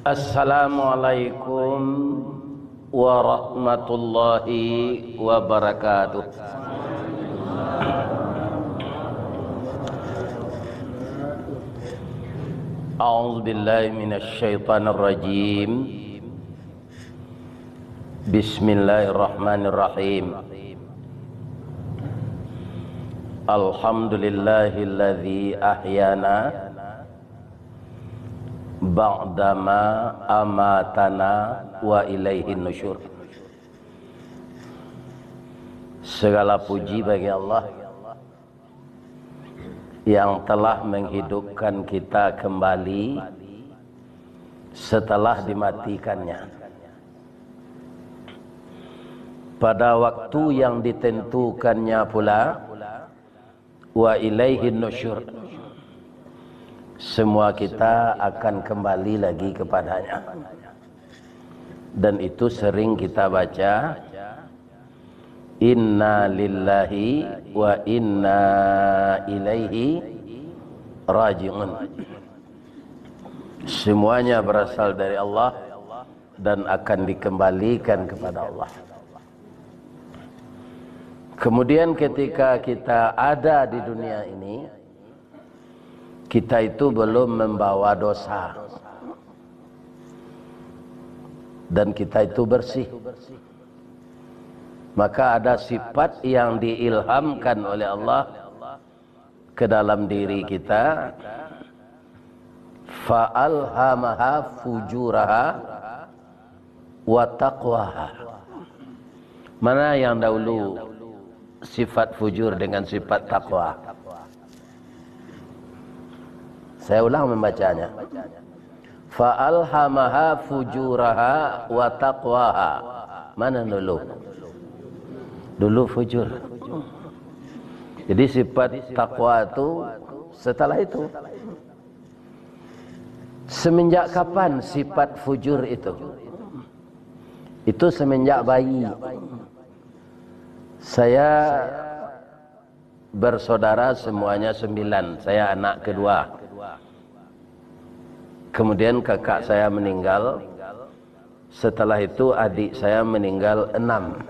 Assalamualaikum warahmatullahi wabarakatuh. A'udzu billahi minasy syaithanir rajim. Bismillahirrahmanirrahim. Alhamdulillahilladzi ahyana ba'dama amatana wa ilaihin nusyur. Segala puji bagi Allah yang telah menghidupkan kita kembali setelah dimatikannya pada waktu yang ditentukannya pula. Wa ilaihin nusyur, semua kita akan kembali lagi kepadanya. Dan itu sering kita baca, inna lillahi wa inna ilaihi raji'un. Semuanya berasal dari Allah dan akan dikembalikan kepada Allah. Kemudian ketika kita ada di dunia ini, kita itu belum membawa dosa dan kita itu bersih. Maka ada sifat yang diilhamkan oleh Allah ke dalam diri kita, fa'alhamaha fujuraha wa taqwaha. Mana yang dahulu sifat fujur dengan sifat taqwa? Saya ulang membacanya. Fa'alhamaha fujuraha wa taqwaha. Mana dulu? Dulu fujur. Jadi sifat taqwa itu setelah itu. Semenjak kapan sifat fujur itu? Itu semenjak bayi. Saya bersaudara semuanya 9. Saya anak kedua. Kemudian kakak saya meninggal. Setelah itu adik saya meninggal 6.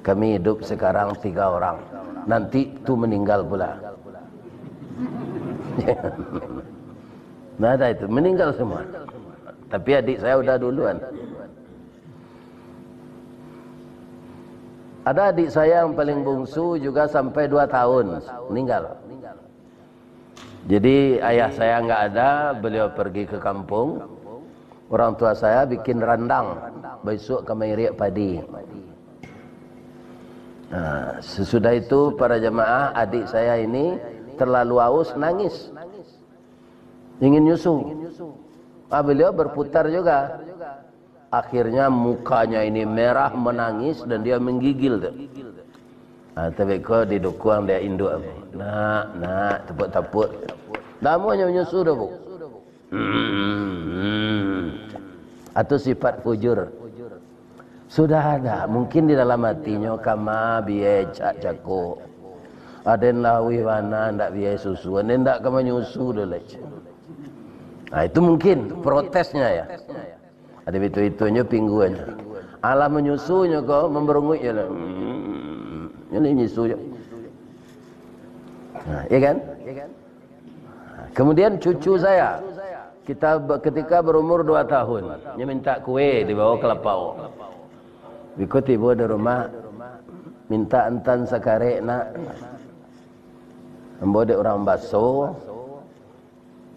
Kami hidup sekarang 3 orang. Nanti itu meninggal pula. Nah ada itu, meninggal semua. Tapi adik saya udah duluan. Ada adik saya yang paling bungsu juga sampai 2 tahun meninggal. Jadi ayah saya nggak ada, beliau pergi ke kampung. Orang tua saya bikin randang, besok kami riak padi. Nah, sesudah itu para jemaah, adik saya ini terlalu haus, nangis, ingin nyusu. Beliau berputar juga. Akhirnya mukanya ini merah, menangis dan dia menggigil tuh. Nah, tapi kok didukuang dia induk. Nak, tepuk-tepuk. Namanya menyusu dah, Bu. Atau sifat fujur. Sudah ada, mungkin di dalam hatinya kama biye cak-cako. Aden lawi wana ndak biye susu, aden ndak kama nyusu dulu. Nah, itu mungkin protesnya ya. Ada itu-itunya pingguannya. Allah menyusunya kok memberungutnya lah. Ini nyusunya. Nah, iya kan? Kemudian cucu saya, ketika berumur 2 tahun, dia minta kue dibawa ke lepau. Biko tiba di rumah, minta entan sakare nak. Ambo de orang baso,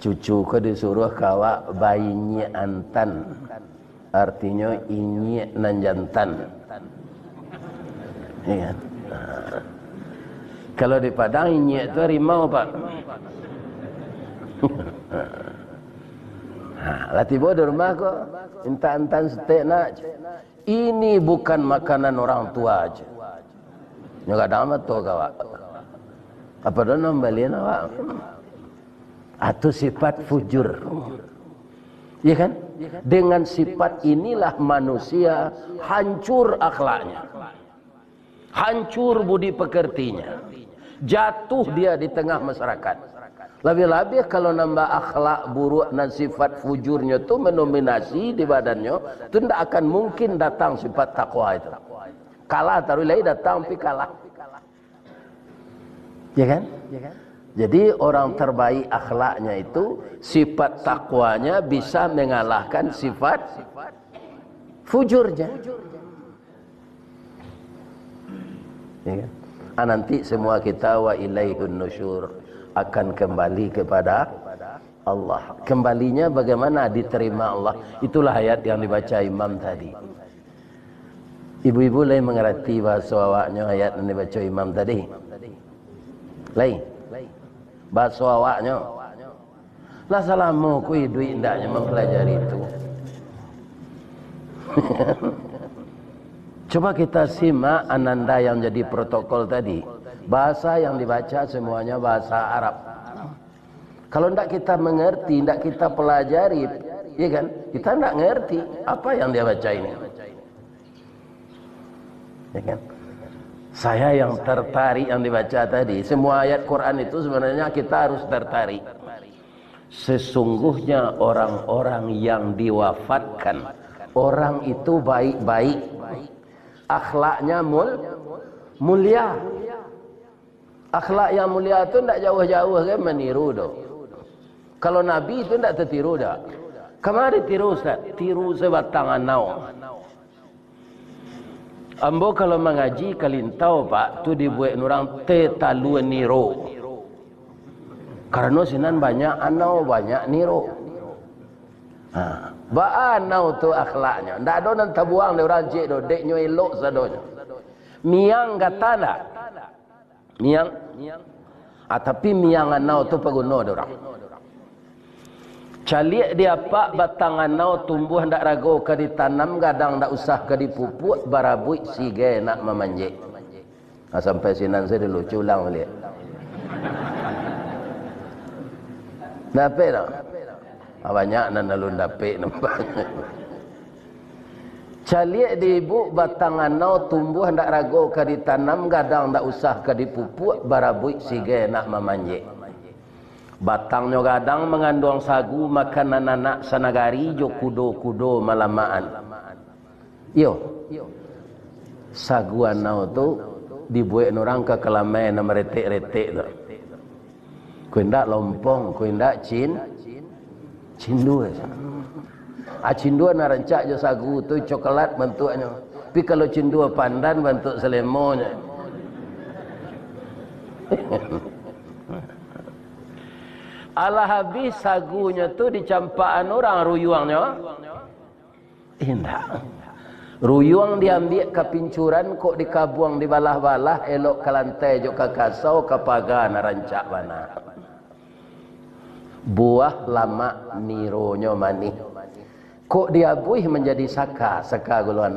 cucu ko disuruh kawa bayinya antan. Artinya inyek nan jantan. Ya. Kalau di Padang inyek itu harimau, Pak. Lah tiba di rumah kok minta antan setek nak. Ini bukan makanan orang tua aja. Nyoga damat tuh kawa. Apa dah nombalian awak? Atau sifat fujur. Ya kan? Dengan sifat inilah manusia hancur akhlaknya, hancur budi pekertinya, jatuh dia di tengah masyarakat. Lebih-lebih kalau nambah akhlak buruk dan sifat fujurnya tu mendominasi di badannya, tu tidak akan mungkin datang sifat takwa itu. Kalah taruh lagi datang tapi kalah. Ya kan? Jadi orang terbaik akhlaknya itu sifat takwanya bisa mengalahkan sifat fujurnya. Ya kan? Nanti semua kita wa ilaihun nusyur, akan kembali kepada Allah. Kembalinya bagaimana diterima Allah? Itulah ayat yang dibaca imam tadi. Ibu-ibu lain mengerti bahasa awaknya ayat yang dibaca imam tadi? Lain bahasa awaknya. Lah salamu kui duit indaknya mempelajari itu. Coba kita simak ananda yang jadi protokol tadi. Bahasa yang dibaca semuanya bahasa Arab. Kalau tidak kita mengerti, tidak kita pelajari, ya kan? Kita tidak mengerti apa yang dia baca ini. Ya kan? Saya yang tertarik yang dibaca tadi. Semua ayat Quran itu sebenarnya kita harus tertarik. Sesungguhnya orang-orang yang diwafatkan, orang itu baik-baik, akhlaknya mulia. Akhlak yang mulia itu tidak jauh-jauh kan meniru doh. Kalau Nabi itu tidak tertiru dah. Kemari tiru Ustaz? Tiru sebatang anau. Ambo kalau mengaji kalintau Pak, tu dibuat orang tetalu niro. Karena sinan banyak anau, banyak niro. Ba anau tu akhlaknya. Ndak ada nan tabuang le orang cik do, deknyo elok sadonya. Miang gatana. Miang. Tapi miang anau tu paguno de orang. Calik dia pak batang anau tumbuh ndak rago ke ditanam, gadang ndak usah ke dipupuk, barabui sige nak memanjik. Sampai sinan saya lucu ulang lihat. Dapat tak? Banyak nan alun dapat nampak. Calik di ibu batang anau tumbuh ndak rago ke ditanam, gadang ndak usah ke dipupuk, barabui sige nak memanjik. Batangnya gadang mengandung sagu, makanan anak sanagari jo kudo-kudo malamaan. Yo. Sagu anau tu dibuat orang ke kelamai na meretik-retik tu. Ku ndak lompong, ku ndak cindua. Cindua na rancak jo sagu tu coklat bentuknya. Tapi kalau cindua pandan bentuk selemonya. Alah habis sagunya tu dicampaan orang ruyuangnya. Indah. Ruyuang diambil ke pincuran, kok dikabuang di balah-balah, elok ke lantai jo ke kasau ke pagar rancak mana. Buah lama nironyo manih. Kok diabuih menjadi saka guluan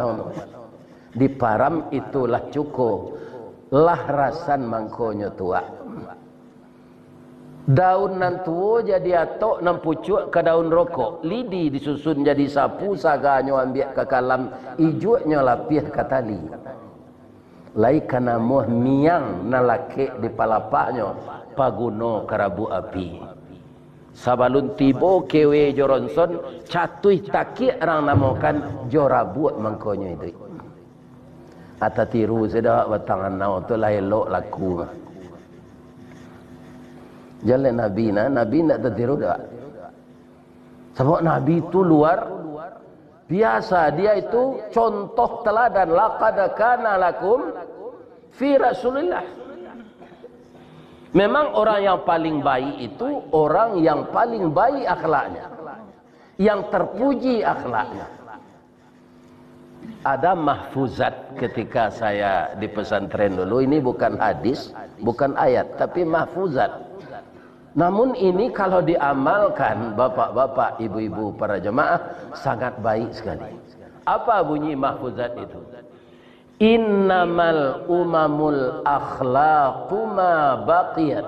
di param itulah cukup. Lah rasan mangkonyo tua. Daun nan tuo jadi atok nan pucuk ke daun rokok, lidi disusun jadi sapu, saganyo ambil ke kalam, ijunya lapih ke tali. Lai kana moh miang nalake di palapaknya paguno karabu api. Sabalun tibo kewe joronson catuih takik orang namakan jorabut mangkonyo itu. Ata tiru sedak batangan nau tu lah elok laku. Jalan Nabi nak tertiru tak? Sebab Nabi itu luar biasa. Dia itu contoh teladan. Laqad kana lakum fi Rasulillah. Memang orang yang paling baik itu orang yang paling baik akhlaknya, yang terpuji akhlaknya. Ada mahfuzat ketika saya di pesantren dulu. Ini bukan hadis, bukan ayat, tapi mahfuzat. Namun ini kalau diamalkan bapak-bapak, ibu-ibu, para jemaah sangat baik sekali. Apa bunyi mahfuzat itu? Innamal umamul akhlaqu ma baqiyat.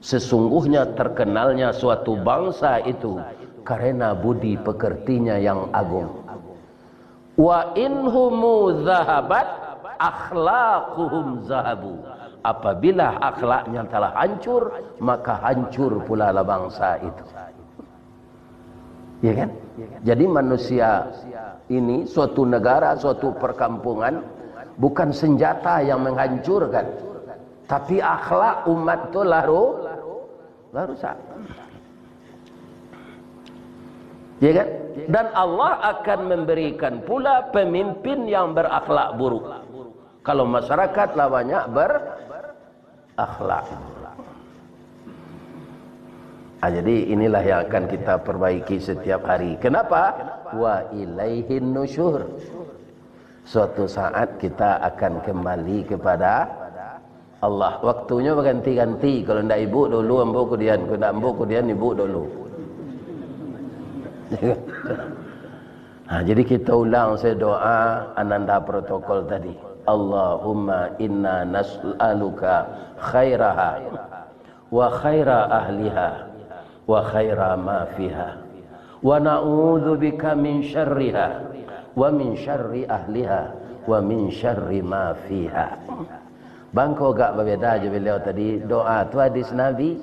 Sesungguhnya terkenalnya suatu bangsa itu karena budi pekertinya yang agung. Wa inhumu zahabat akhlaquhum zahabu. apabila akhlaknya telah hancur, maka hancur pula lah bangsa itu. Ya kan? Jadi manusia ini, suatu negara, suatu perkampungan, bukan senjata yang menghancurkan, tapi akhlak umat itu rusak. Ya kan? Dan Allah akan memberikan pula pemimpin yang berakhlak buruk. Kalau masyarakat lah banyak berakhlak. Jadi inilah yang akan kita perbaiki setiap hari. Kenapa? Wa ilaihin nusyur. Suatu saat kita akan kembali kepada Allah. Waktunya berganti-ganti. Kalau ndak ibu dulu, ambo kemudian. Kalau ndak ambo kemudian, ibu dulu. Jadi kita ulang doa ananda protokol tadi. Allahumma inna nas'aluka khairaha wa khaira ahliha wa khaira ma fiha wa na'udzubika min syarriha wa min syarri ahliha wa min syarri ma fiha. Bangko gak berbeda aja beliau tadi. Doa itu hadis Nabi.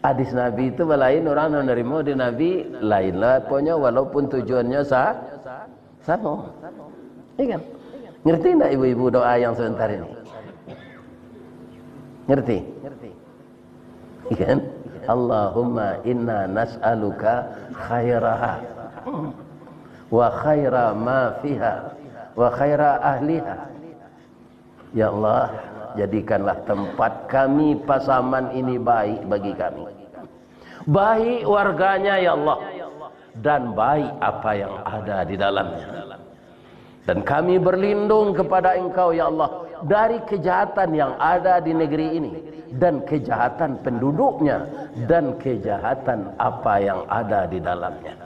Hadis Nabi itu lain, orang yang nerima di Nabi lain lah pokoknya, walaupun tujuannya sama. Iya kan? Ngerti enggak ibu-ibu doa yang sebentar ini? Ngerti? Iya kan? Allahumma inna nas'aluka khairaha wa khaira ma fiha wa khaira ahliha. Ya Allah, jadikanlah tempat kami Pasaman ini baik bagi kami, baik warganya ya Allah, dan baik apa yang ada di dalamnya. Dan kami berlindung kepada Engkau ya Allah dari kejahatan yang ada di negeri ini, dan kejahatan penduduknya, dan kejahatan apa yang ada di dalamnya.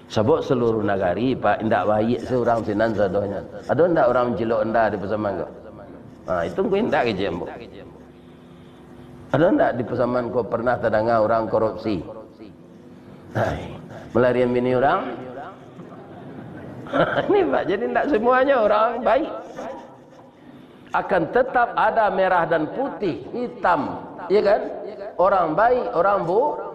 Sebab seluruh negari Pak indak baik seorang sinan sadonya. Ada ndak orang cilok ndak di Pasaman kau? Itu gue ndak kerja ambo. Ada ndak di Pasaman kau pernah terdengar orang korupsi? Melarian bini orang? Ini Pak, jadi ndak semuanya orang baik. Akan tetap ada merah dan putih, hitam, iya kan? Orang baik, orang buruk.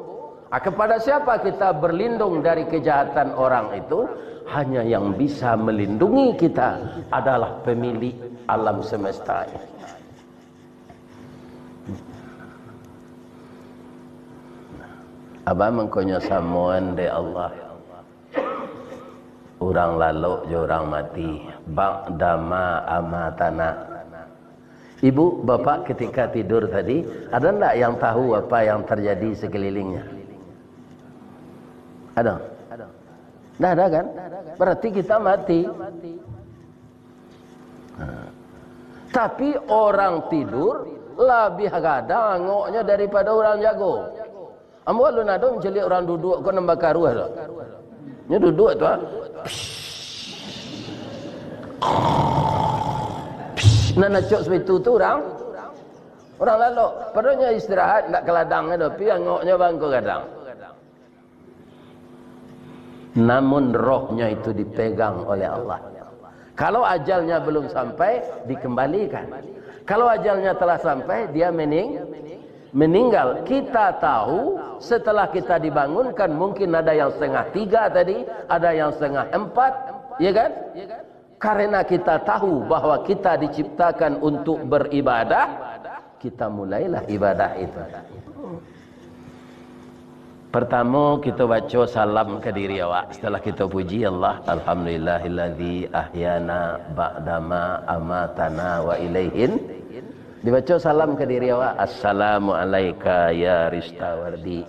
Kepada siapa kita berlindung dari kejahatan orang itu? Hanya yang bisa melindungi kita adalah pemilik alam semesta ini. Abang mengkonya samuan de Allah. Orang lalu je orang mati. Ba'dama amatana. Ibu, bapak ketika tidur tadi, ada enggak yang tahu apa yang terjadi sekelilingnya? Ada? Tidak ada kan? Berarti kita mati. Tapi orang tidur lebih gadang ngoknya daripada orang jago. Ambo lu nado menjeli orang duduk kau nambah karuah tu. Nya duduk tu. Nana cok sebetu tu orang lalu. Padahal istirahat nak keladang ada, tapi ngoknya bangko gadang. Namun rohnya itu dipegang oleh Allah. Kalau ajalnya belum sampai, dikembalikan. Kalau ajalnya telah sampai, dia meninggal. Kita tahu setelah kita dibangunkan, mungkin ada yang 2:30 tadi, ada yang 3:30, ya kan? Karena kita tahu bahwa kita diciptakan untuk beribadah, kita mulailah ibadah itu. Pertama kita baca salam ke diri awak. Setelah kita puji Allah, alhamdulillahilladzi ahyana ba'dama amatana wa ilaihin. Dibaca salam ke diri awak. Assalamu alayka ya Ristawardi.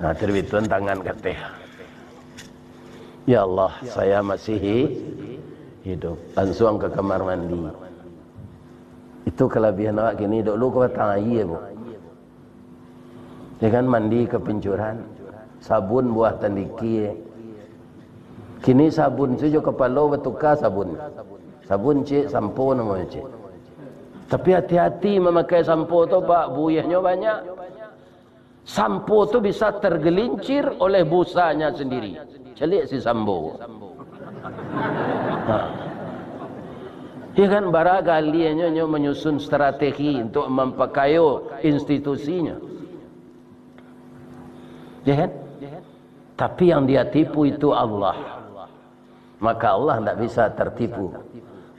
Nah, terbitun tangan kateh. Ya Allah, saya masih hidup. Langsung ke kamar mandi. Itu kelebihan awak gini. Dulu kau datang air, Bu. Dengan mandi ke pencuran, sabun buah tandiki. Kini sabun saja kepala bertukar sabun. Sabun cik, sampo namanya cik. Tapi hati-hati memakai sampo tu Pak, buyahnya banyak. Sampo tu bisa tergelincir oleh busanya sendiri. Celik si sampo. Ya kan, barangkali nyo menyusun strategi untuk mempakayo institusinya. Ya kan? Tapi yang dia tipu itu Allah. Maka Allah tidak bisa tertipu.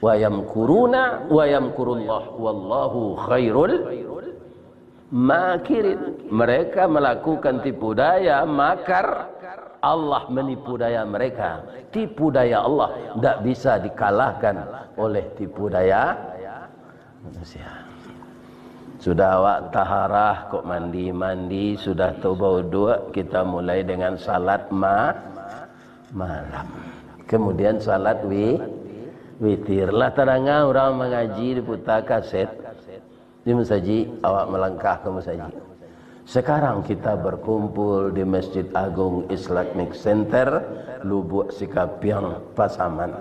Wa yamkuruna wa yamkurullah wallahu khairul makirin. Mereka melakukan tipu daya, makar, Allah menipu daya mereka. Tipu daya Allah tidak bisa dikalahkan oleh tipu daya manusia. Sudah awak taharah kok mandi, sudah taubah wudu, kita mulai dengan salat malam. Kemudian salat witir. Lah terangah orang mengaji diputar kaset di masjid, awak melangkah ke masjid. Sekarang kita berkumpul di Masjid Agung Islamic Center Lubuk Sikapiang Pasaman.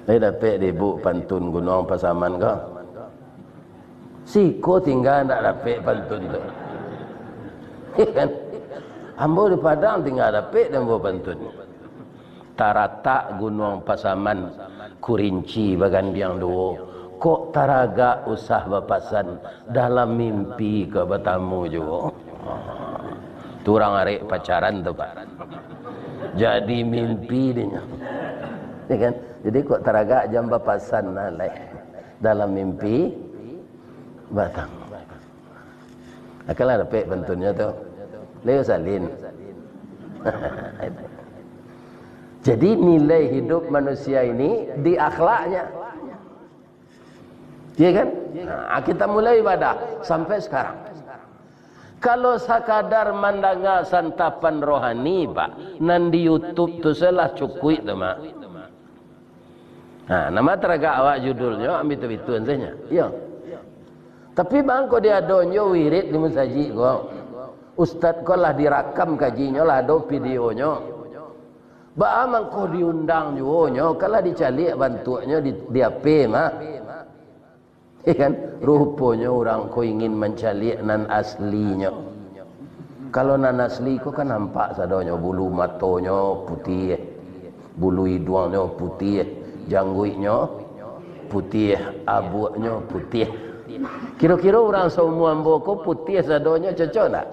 Saya dapat di Buk Pantun Gunung Pasaman kau. Siko tinggal nak dapat pantun tu. Kan? Ambo di Padang tinggal dapat dan Buk Pantun. Taratak Gunung Pasaman Kurinci bagandiang dua. Kok taraga usah bapasan dalam mimpi ke bertamu juga. Turang arek pacaran tu Pak. Jadi mimpi dia. Ya kan? Jadi kok taraga jam bapasan nalai dalam mimpi batang. Akalah dapat bentuknya tu. Leo salin. Jadi nilai hidup manusia ini di akhlaknya. Ya kan? Nah, kita mulai ibadah sampai sekarang. Kalau sekadar mandanga santapan rohani Pak, nan di YouTube tu salah cukup tu mak. Nah, nama teraga awak judulnya ambil tu-tuan saja. Ya. Tapi bang ko dia donyo wirid di masjid ko. Ustaz ko lah direkam kajinya lah do videonya. Ba amang ko diundang juga kalau dicari bantuannya di HP mah. Kan rupanya orang ko ingin mencari nan aslinya. Kalau nan asli ko kan nampak sadonya bulu matonya putih, bulu hidungnya putih, jangguinya putih, abunya putih. Kira-kira orang semua amboko putih sadonya cocok tak?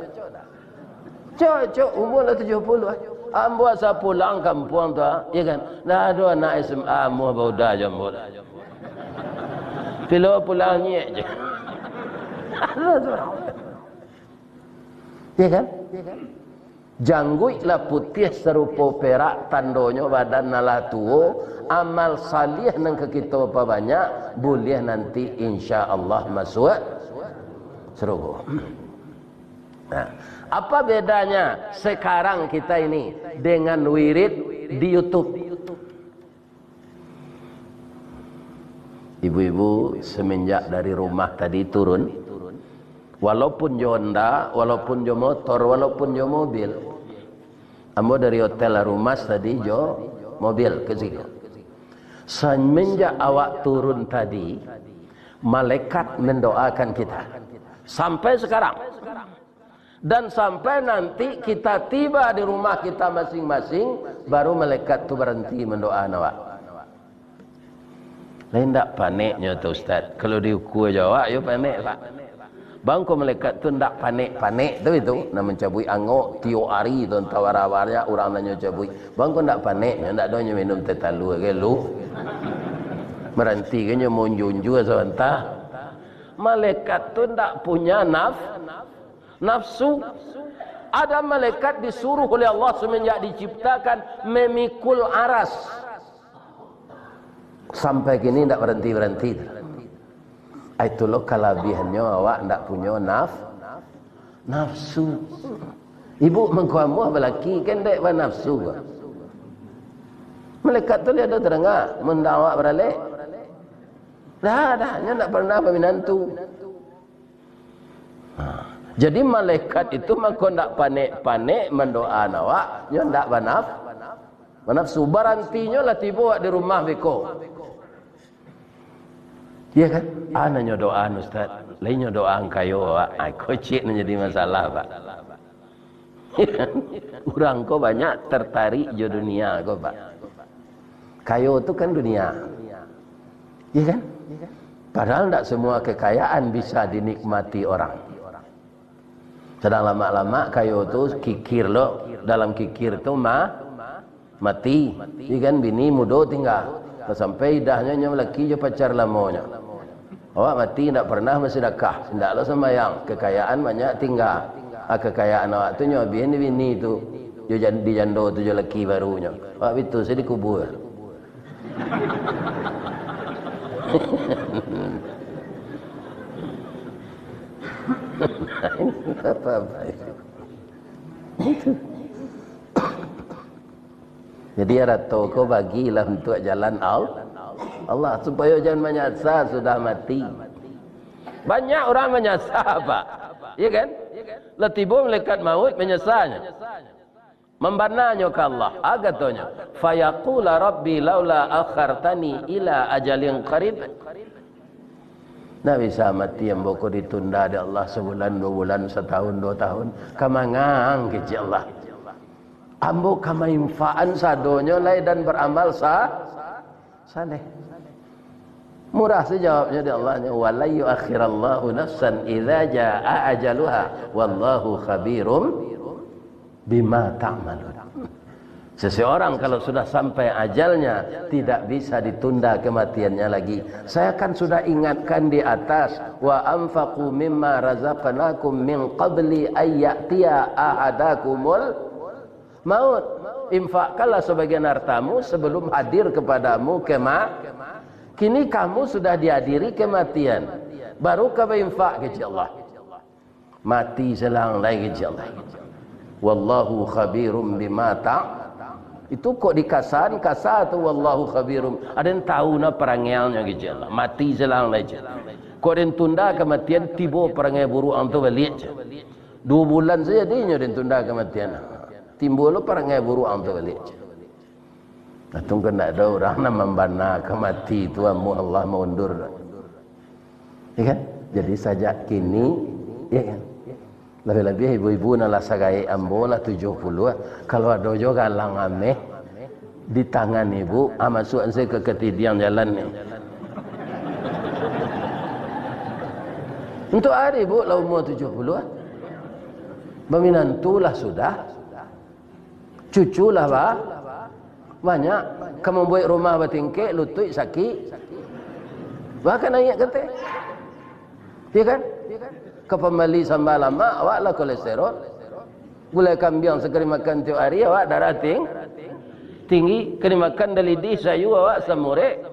Cocok, umur 70. Ambo asa pulang kampung tu, ya kan? Dah ada anak SMA mu bau dah jambul. Pilo pulang nyek je. Ya kan? Janggut lah putih serupa perak, tandonyo badan nalah tuo, amal salih nang ke kita apa banyak, boleh nanti insya Allah masuk surga. Nah, apa bedanya sekarang kita ini dengan wirid di YouTube? Ibu-ibu semenjak dari rumah tadi turun, walaupun jo Honda, walaupun jo motor, walaupun jo mobil, ambo dari hotel rumah tadi jo mobil ke situ. Semenjak awak turun tadi, malaikat mendoakan kita sampai sekarang, dan sampai nanti kita tiba di rumah kita masing-masing, baru malaikat tu berhenti mendoakan awak. Lain tak paniknya tu Ustaz. Kalau diukur jawab, you panik Pak. Bang ko malaikat tu tak panik tu itu. Nak mencabui angok, tiok hari tu entah war-warnya orang nanya cabui. Bang ko tak paniknya, tak ada minum tetalu ke lu. Meranti ke nyo monjunju sebentar. Malaikat tu tak punya nafsu. Ada malaikat disuruh oleh Allah semenjak diciptakan memikul aras. Sampai kini tidak berhenti. Itulah kelebihannya awak tidak punya nafsu. Ibu mengkamu belaki kan tak nafsu. Malaikat tu dia ada terengah mendawak beralik. Dah, nya tak pernah menantu. Jadi malaikat itu maka tak panik-panik mendoa awak, nya tak nafsu. Barantinya lah tiba di rumah beko. Ya kan? Anaknya doa Ustaz. Lainnya doa kayo Pak. Kocik menjadi masalah Pak. Orang kau banyak tertarik jo dunia kau Pak. Kayo tu kan dunia. Iya kan? Padahal tidak semua kekayaan bisa dinikmati orang. Sedang lama-lama kayu tu kikir lo, dalam kikir tu mati. Iya kan, bini muda tinggal. Sampai idahnya nyom laki je pacar lamonya. Awak mati tidak pernah bersedekah, tidak lo sembahyang. Kekayaan banyak tinggal. Kekayaan awak tu nyom bini tu, jo di jando tu jo laki barunya. Awak itu saya dikubur. Apa-apa itu. Jadi ada toko bagilah untuk jalan Allah supaya jangan menyasar sudah mati. Banyak orang menyasar Pak, ya kan? Letibu malaikat maut menyasarnya, membananya ke Allah. Agatonya, fayaqula rabbi laula akhartani ila ajalin qarib. Nah bisa mati yang boko ditunda di Allah sebulan, 2 bulan, setahun, 2 tahun. Kamangang kecil Allah. Ambo kama infaan sadonya lain dan beramal saleh. Murah sejawabnya di Allahnya. Wala yuakhirallahu nafsan idza jaa ajaluha wallahu khabirum bima ta'malun. Seseorang kalau sudah sampai ajalnya tidak bisa ditunda kematiannya lagi. Saya kan sudah ingatkan di atas, wa anfaqu mimma razaqnakum min qabli ay ya'tiya ahadakumul maut. Infakkanlah sebagian hartamu sebelum hadir kepadamu kini kamu sudah dihadiri kematian. Baru kamu infak kepada Allah. Mati selang lagi kepada Allah. Wallahu khabirum bima itu kok dikasan kasar tu wallahu khabirum. Ada yang tahu na perangialnya kepada Allah. Mati selang lagi. Kok den tunda kematian tiba perangai buruk antu balik. 2 bulan saja dia den tunda kematian. Timbul perangai buruk antu balik. Atung kena ada orang nak membana kemati tu Allah mundur. Ya kan? Jadi sajak kini, ya kan? Lebih-lebih ibu-ibu nak sagai ambo lah 70. Kalau ada juga galang ameh di tangan ibu, masuk saya ke ketidian jalan ni. Untuk hari ibu lah umur 70. Meminantu lah sudah. Cucu lah banyak. Kamu buat rumah bertingkik, lutut sakit. Bahkan ayat kata. Ya kan? Kepembali sambal lama, awak lah kolesterol. Gulai kambing sekali makan tiap hari, awak darah tinggi. Kena makan dari di sayu, awak samurek.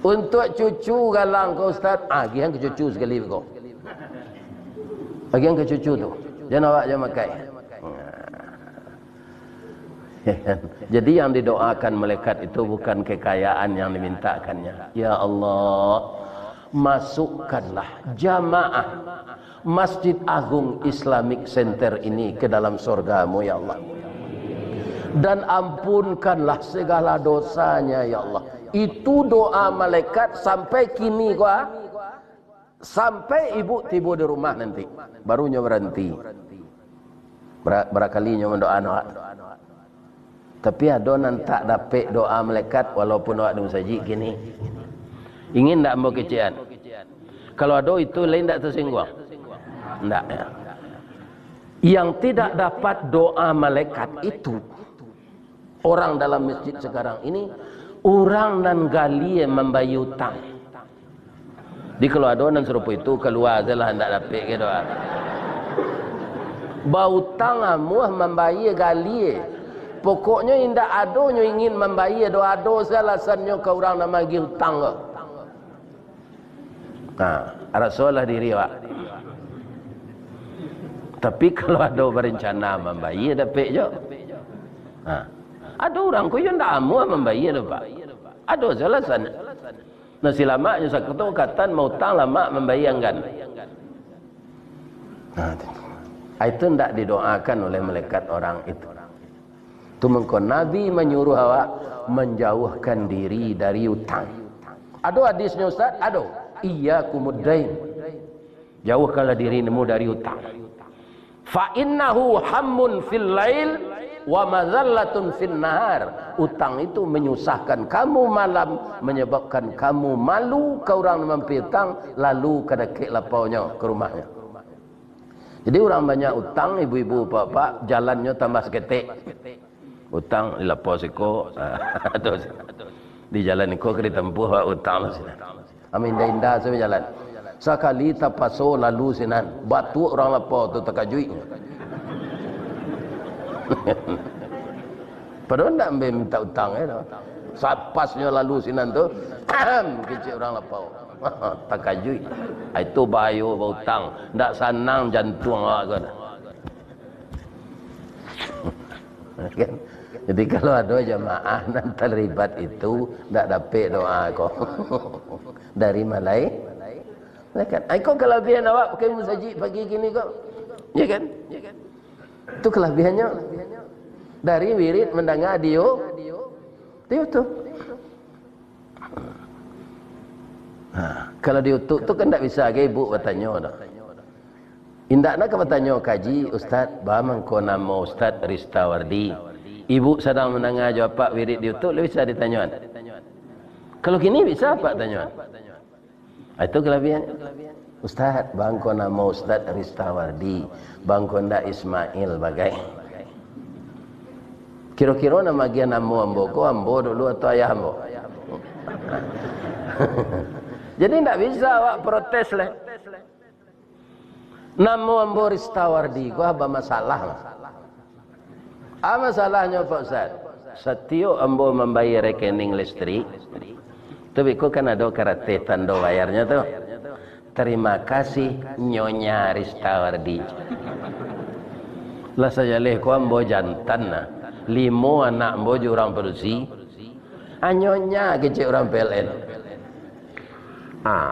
Untuk cucu galang kau Ustaz, gian ke cucu sekali kau. Bagian ke cucu tu. Jangan awak jangan makai. Jadi yang didoakan malaikat itu bukan kekayaan yang dimintakannya. Ya Allah, masukkanlah jamaah Masjid Agung Islamic Center ini ke dalam surgamu ya Allah. Dan ampunkanlah segala dosanya ya Allah. Itu doa malaikat sampai kini gua. Sampai ibu tiba di rumah nanti. Barunya berhenti. Berakalinya mendoa doa. Tapi ada nan tak dapat doa malaikat walaupun awak ada musajid gini. Ingin tak mau kecian? Kalau ada itu lain tak tersinggung? Tak ya. Yang tidak dapat doa malaikat itu orang dalam masjid sekarang ini, orang nan gali membayar hutang. Di kalau ada nan serupa itu keluar salah tak dapat ke doa. Bau hutang amuh membayar gali. Pokoknya indah adonyo ingin membayar doa-doa alasannya ke orang nak bagi hutang ke. Rasulullah diri awak. Tapi kalau ada berencana membayar dapat je. Ada orang ko yang tak amu membayar dapat. Ada alasan. Nah silamaknya satu katan mau hutang lama membayarkan. Itu tidak didoakan oleh malaikat orang itu. Itu mengko Nabi menyuruh awak menjauhkan diri dari hutang. Ada hadisnya Ustaz? Ada. Iyyakumuddain. Jauhkanlah dirimu dari hutang. Fa innahu hammun fil lail wa mazallatun fin nahar. Utang itu menyusahkan kamu malam, menyebabkan kamu malu ke orang mampir utang, lalu kada kek lapaunya ke rumahnya. Jadi orang banyak utang, ibu-ibu bapak jalannya tambah seketik. Utang di lapau siko, di jalan iko ke ditempuh utang sini. Amin indah sampai jalan. Sekali tapaso lalu sinan, batu orang lapau tu terkajui. Padahal tak ambil minta utang saat pasnya lalu sinan tu kecil orang lapau. Takajui. Itu bahaya berhutang. Tak sanang jantung awak kan. Jadi kalau ada jemaah nan terlibat itu tak dapat doa kau. Dari malai. Kan? Kau kelebihan awak pakai musajid pagi gini kau. Ya kan? Itu kelebihannya. Dari wirid mendengar dia tu. Kalau diutuk tu kan tak bisa ke ibu bertanya dah. Indak nak bertanya kaji ustaz, bagaimana kau nama Ustaz Ristawardi? Ibu sedang mendengar jawab wirid diutuk, bisa ditanya. Kalau gini bisa apa tanya? Itu kelebihan. Ustaz, bang kau nama Ustaz Ristawardi, bang kau ndak Ismail bagai. Kira-kira nama dia nama ambo dulu atau ayah ambo. Jadi tidak bisa awak protes lah. Nama ambo Ristawardi, kau apa masalah? Apa masalahnya Pak Ustaz? Setiap ambo membayar rekening listrik, tapi kau kan ada karate tanda bayarnya tu. Terima kasih Nyonya Ristawardi. Lah saya leh kau ambo jantan nah. 5 anak ambo orang Perusi. Nyonya kecil orang PLN.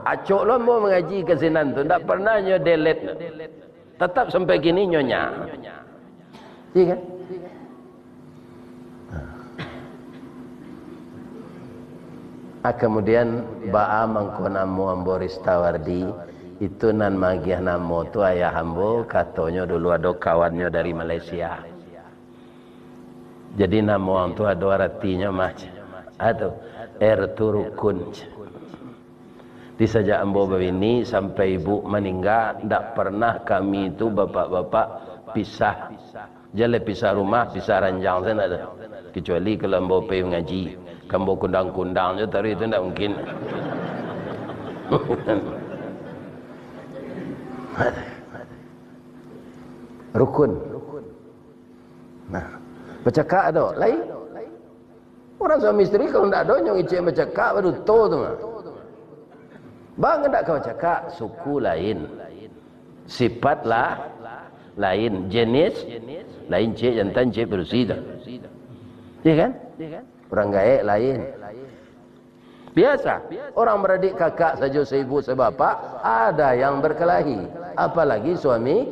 Acok lo mau mengaji ke sinan tu tak pernah nyo delete. Tetap sampai gini nyonya. Iya kan? Kemudian ba'a mangko namo ambo Ristawardi itu nan magiah namo tu ayah ambo katanya dulu ada kawannya dari Malaysia. Jadi namo orang tu ada artinya macam atau erturukun. Di sejak ambo begini sampai ibu meninggal, tidak pernah kami itu bapak-bapak pisah. Jale pisah rumah, pisah ranjang saya ada. Kecuali kalau ambo pergi mengaji, kambo kundang-kundang je, tapi itu tidak mungkin. Rukun. Nah, bercakap ada, lain. Orang suami isteri kalau tidak ada, yang icik bercakap baru tahu tu. Bang tak kau cakap suku lain, sifatlah lain, jenis lain, cik jantan cik bersih dah. Ya kan? Orang gaek lain. Biasa. Orang beradik kakak saja seibu sebapak ada yang berkelahi. Apalagi suami.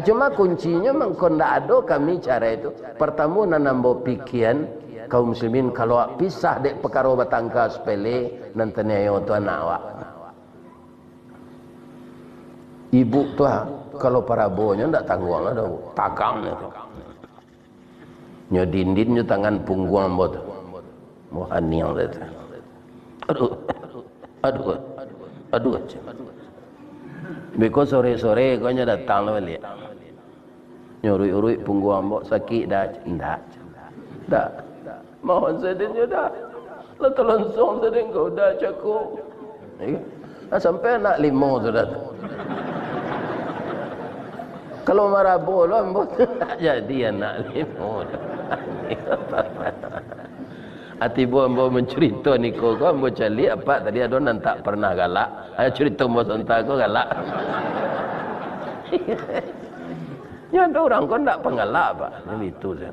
Cuma kuncinya mengkon tak ada kami cara itu. Pertama nanambo pikiran kaum muslimin kalau pisah dek perkara batangka sepele nantinya yo tu anak awak. Ibu tu kalau parabonya ndak tanggung ada takangnya tu. Nyo dindin nyo tangan punggung ambo tu. Mohan yang tu. Aduh. Beko sore-sore kau nya datang lah balik. Nyurui-urui punggung ambo sakit dah. Ndak. Mohon sedihnya dah. Lah terlangsung sedih kau dah cakup. Sampai anak 5 sudah. Kalau marah bola ambo jadi anak 5. Hati bu ambo mencerita ni kau ambo cari apa tadi ada nan tak pernah galak. Ayo cerita ambo sontak kau galak. Ya ada orang kau tak pengalak pak. Ini itu saja.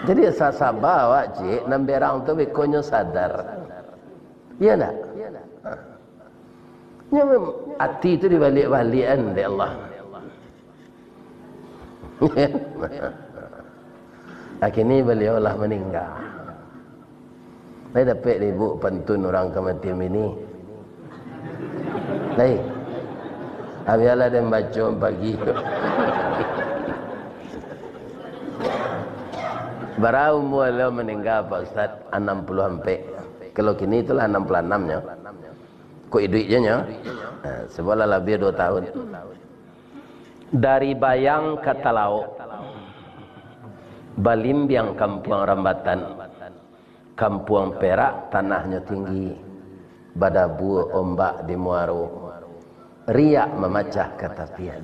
Jadi sabar awak cik namberang tu bekonyo sadar. Iya tak? Hati itu dibalik-balikan oleh Allah. Akhirnya beliau lah meninggal. Saya dapat ibu pantun orang kematian ini. Baik. Abialah dia baca pagi. Barang umur meninggal Pak Ustaz 60 sampai. Kalau kini itulah 66 nya. Kok duitnya nya? Sebelah lebih 2 tahun. Dari Bayang ke Talaut. Balimbiang Kampung Rambatan. Kampung Perak tanahnya tinggi. Badabu ombak di Muaro. Riak memacah ketapian.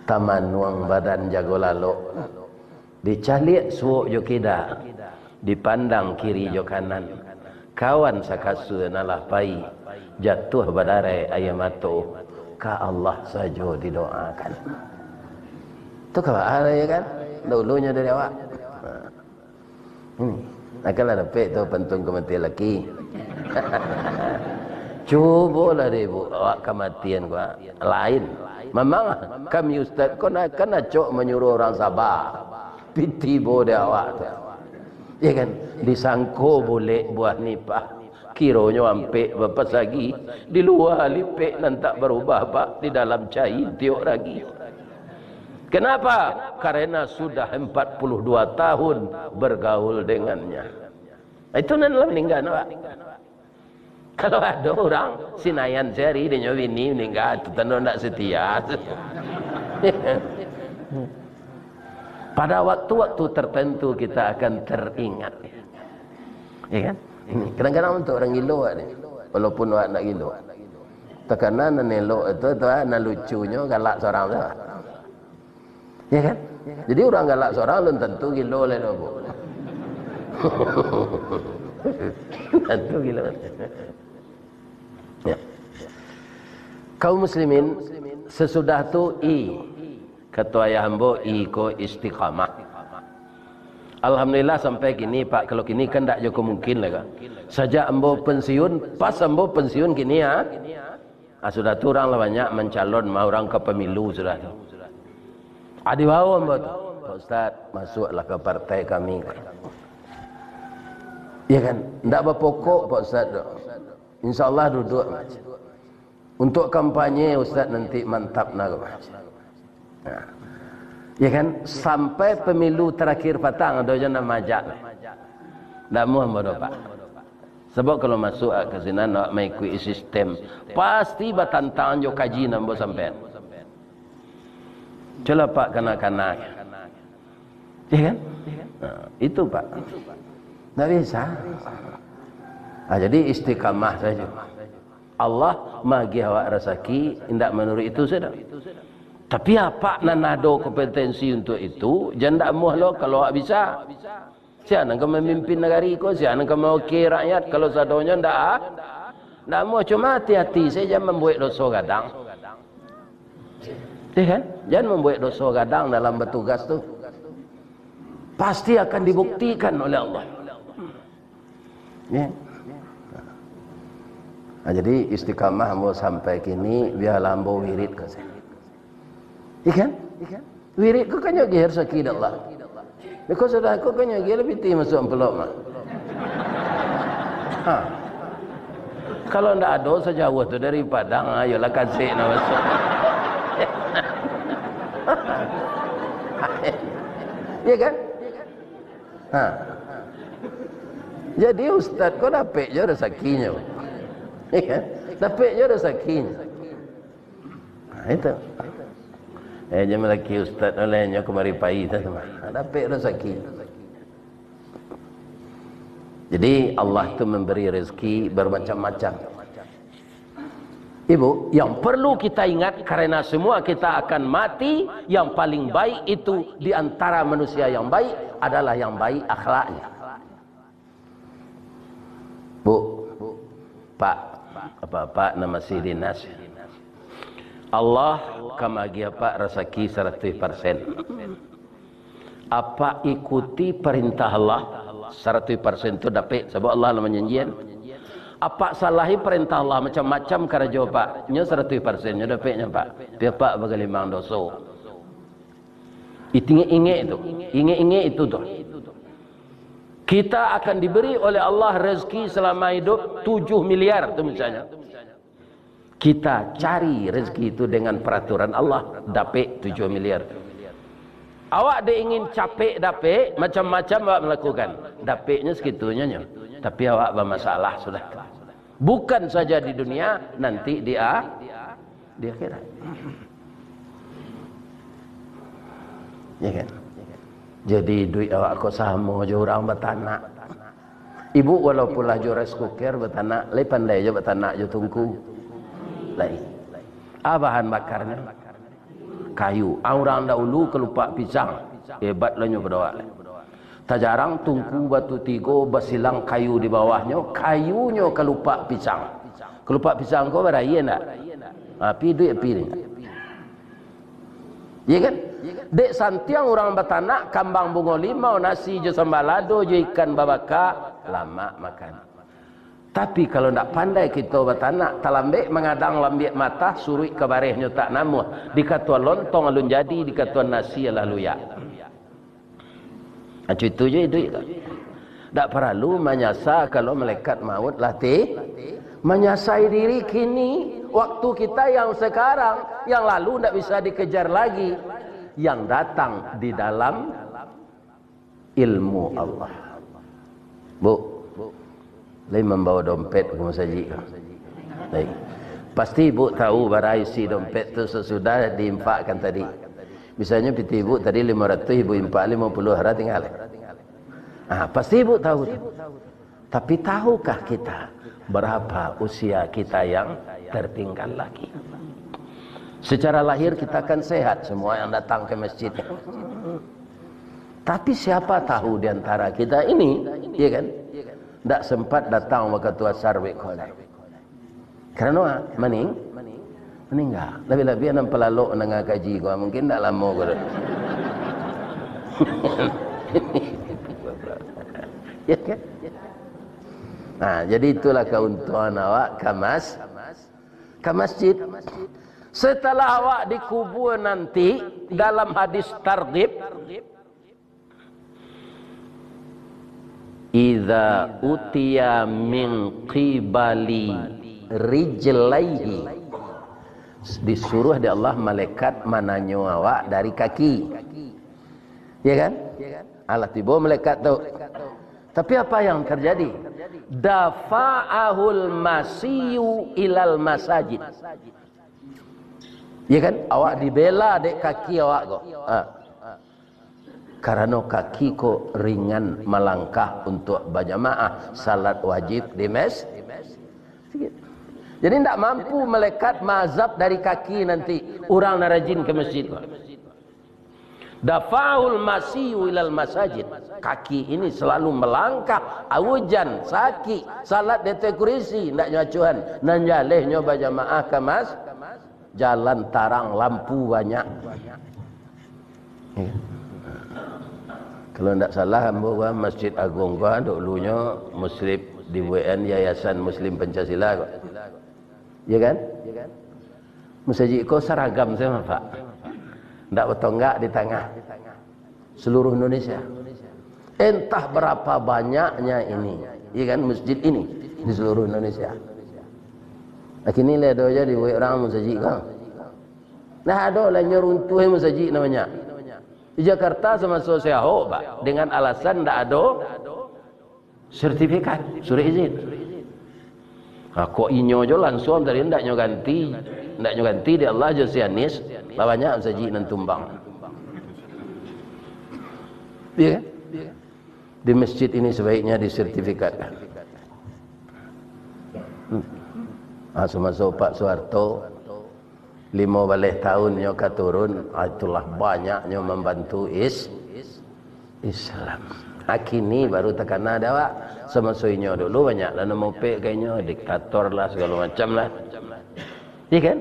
Taman nuang badan jago lalo. Dicalik suuk jo kida. Dipandang kiri jo kanan. Kawan sakasu nalah pai. Jatuh badare ayamato. Ka Allah saja didoakan. Itu kabar ya kan? Dulunya dari awak. Ini. Akanlah dapat tu pentung kematian laki. Cubalah deh bu, awak kematian gua lain. Memang kami ustaz kena cok menyuruh orang sabar. Piti boleh awak tu. Ya kan? Disangko boleh buah nipah. Kironya ampe bapak lagi di luar lipek dan tak berubah pak, di dalam cair tiok lagi. Kenapa? Karena sudah 42 tahun bergaul dengannya. Itu nanti meninggal pak. Kalau ada orang sinayan seri dia nyawini meninggal, itu tentu tidak setia. Pada waktu-waktu tertentu kita akan teringat. Ya kan? Kadang-kadang untuk orang gilo ni, walaupun awak nak gilo, tekanan nelok itu nak lucunya galak seorang tu. Ya kan? Jadi orang galak seorang belum tentu gilo le tu. Tentu gilo. Ya. Kaum muslimin sesudah tu kata ayah hamba ko istiqamah. Alhamdulillah sampai kini pak, kalau kini kan tak jauh mungkin lah kan. Sejak ambo pensiun, pas ambo pensiun kini ya, sudah tu orang lah banyak mencalon mau orang ke pemilu sudah tu. Adi bawa ambo tu, Pak Ustaz masuklah ke partai kami. Ya kan, tak berpokok Pak Ustaz tu. InsyaAllah duduk macam. Untuk kampanye Ustaz nanti mantap nak macam. Ya kan, sampai pemilu terakhir patang ada jangan majak. Tak muah bodoh pak. Sebab kalau masuk ke sini nak mengikuti sistem, pasti batantang jo kaji nambo sampai. Coba pak kanak-kanak. Ya kan? Itu pak. Tak bisa. Jadi istiqamah saja. Allah magi awak rezeki, tidak menurut itu sudah. Tapi apa nak nado kompetensi untuk itu? Jangan muah lo kalau awak bisa. Siapa nak memimpin negara ko? Siapa nak mewakili rakyat? Kalau sadonya ndak muah, cuma hati-hati saja membuat dosa gadang. Ya kan? Jangan membuat dosa gadang dalam bertugas tu. Pasti akan dibuktikan oleh Allah. Ya. Jadi istiqamah mau sampai kini biar lambo wirid ke saya. Ikan? Wirid ku kan yogi rezeki Allah. Kau sudah aku kan yogi lebih ti masuk pelok mah. Kalau ndak ada sejauh tu dari Padang, ayolah kasih nak masuk. Ya kan? Jadi ustaz kau dapat je rezekinya. Ya kan? Dapat je rezekinya. Itu. Jangan lagi ustaz olehnya kemari pai tu. Dapat rezeki. Jadi Allah tu memberi rezeki bermacam-macam. Ibu, yang perlu kita ingat karena semua kita akan mati, yang paling baik itu di antara manusia yang baik adalah yang baik akhlaknya. Bu, Pak, apa nama si dinas? Allah kamagi apa rezeki 100%. Apa ikuti perintah Allah 100% itu dapat sebab Allah lah menjanjian. Apa salahi perintah Allah macam-macam karena jawab Pak, nya 100% nya dapatnya Pak. Biar Pak bagi limang dosa. Ingat itu tu. Kita akan diberi oleh Allah rezeki selama hidup 7 miliar tu misalnya. Kita cari rezeki itu dengan peraturan Allah. Dapik 7 miliar. Awak dia ingin capek dapik, macam-macam awak melakukan. Dapiknya segitunya. Tapi awak bermasalah sudah. Bukan saja di dunia, nanti di akhirat. Ya kan? Jadi duit awak kau sama je orang bertanak. Ibu walaupun lah jores kuker bertanak, le pandai je bertanak je tungku. Lain. Bahan bakarnya kayu. Orang dahulu kelupak pisang. Hebat lah nyo berdoa. Tak jarang tungku batu tigo basilang kayu di bawahnya, kayunya kelupak pisang. Kelupak pisang kau beraya nak? Api duit pilih. Ya kan? Dek santiang orang bertanak kambang bungo limau nasi je sambalado je ikan babaka lama makan. Tapi kalau tak pandai kita bertanak talambek mengadang lambik mata surui ke barehnya tak namuh dikatuan lontong alun jadi dikatuan nasi lalu ya. Macam itu je duit tak. Tak perlu menyasar kalau malaikat maut latih menyasai diri kini waktu kita yang sekarang, yang lalu tak bisa dikejar lagi. Yang datang di dalam ilmu Allah. Bu, lain membawa dompet ke masjid. Baik. Pasti ibu tahu barang isi dompet tu sesudah diinfakkan tadi. Misalnya piti ibu tadi 500, ibu infak 50 hari tinggal. Pasti ibu tahu. Tapi tahukah kita berapa usia kita yang tertinggal lagi? Secara lahir kita kan sehat semua yang datang ke masjid. Tapi siapa tahu di antara kita ini, ya kan, tak sempat datang waktu tua sarwik kolai. Kerana meninggal. Lebih-lebih yang pelaluk dengan kaji gua mungkin tak lama gua. Ya kan? Jadi itulah keuntungan awak ke masjid. Setelah awak dikubur nanti dalam hadis targhib, idza utiya min qibali rijlaihi, disuruh di Allah malaikat mananyo awak dari kaki. Ya kan? Allah tiba malaikat tu. Tapi apa yang terjadi? Dafa'ahul masiyu ilal masajid. Ya kan? Awak dibela dek kaki awak kok. Karena kaki kok ringan melangkah untuk berjamaah salat wajib di masjid. Jadi tidak mampu melekat mazhab dari kaki nanti orang narajin ke masjid. Dafa'ul masiyu ilal masajid. Kaki ini selalu melangkah, awajan, sakit, salat di kursi, tidak nyacuhan, nan jaleh nyoba jamaah ke masjid. Jalan tarang, lampu banyak. Kalau tidak salah, Masjid Agung gua dulunya Muslim di WN Yayasan Muslim Pancasila kok. Ya kan? Masjid kau seragam sama Pak. Tidak betonggak di tengah seluruh Indonesia. Entah berapa banyaknya ini, ya kan, masjid ini di seluruh Indonesia. Kini ada aja di orang masjid kan. Nah ada lah nyeruntuh masjid namanya. Di Jakarta sama Sosiaho, Pak, dengan alasan tidak ada sertifikat surat izin. Kok inyo jo langsung dari ndak nyo ganti di Allah jo sianis, lawannya masjid nan tumbang. Iya kan? Di masjid ini sebaiknya disertifikatkan. Semasa Pak Soeharto 5 tahun nyoka turun, itulah banyaknya membantu Islam. Kini baru tekan ada Pak. Semasa inyo dulu banyak lah nama pek kayaknya diktator lah segala macam lah. Iya kan?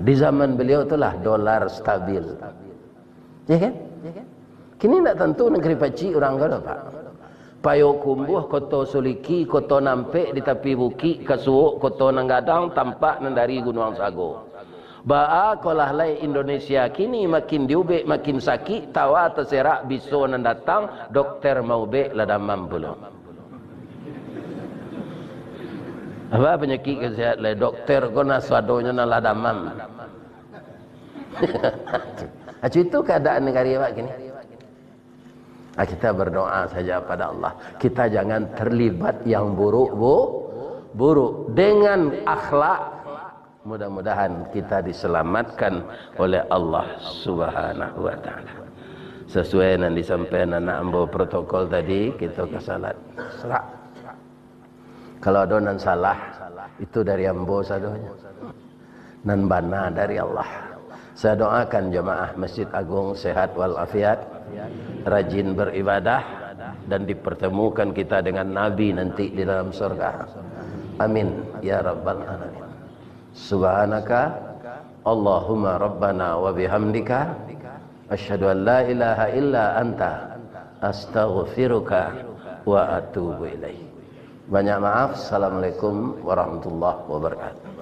Di zaman beliau itulah dolar stabil. Iya kan? Kini tak tentu negeri paci orang kada Pak. Payo kumbuh koto suliki koto nampek di tepi buki kasuuk koto nanggadang tampak nandari Gunung Sago. Ba'a kolah lai Indonesia kini makin diubek makin sakit tawa terserak biso nan datang dokter mau bek ladamam belum. Apa penyakit kesehatan le dokter ko na swadonya na ladamam. Acu itu keadaan negara Pak gini. Kita berdoa saja pada Allah. Kita jangan terlibat yang buruk dengan akhlak. Mudah-mudahan kita diselamatkan oleh Allah Subhanahu wa taala. Sesuai yang disampaikan anak ambo protokol tadi, kita ke salat. Serak. Kalau ada nan salah, itu dari ambo sadonya. Nan bana dari Allah. Saya doakan jemaah Masjid Agung sehat walafiat, rajin beribadah, dan dipertemukan kita dengan Nabi nanti di dalam surga. Amin ya rabbal alamin. Subhanaka Allahumma rabbana wa bihamdika asyhadu an la ilaha illa anta astaghfiruka wa atubu ilaik. Banyak maaf. Assalamualaikum warahmatullahi wabarakatuh.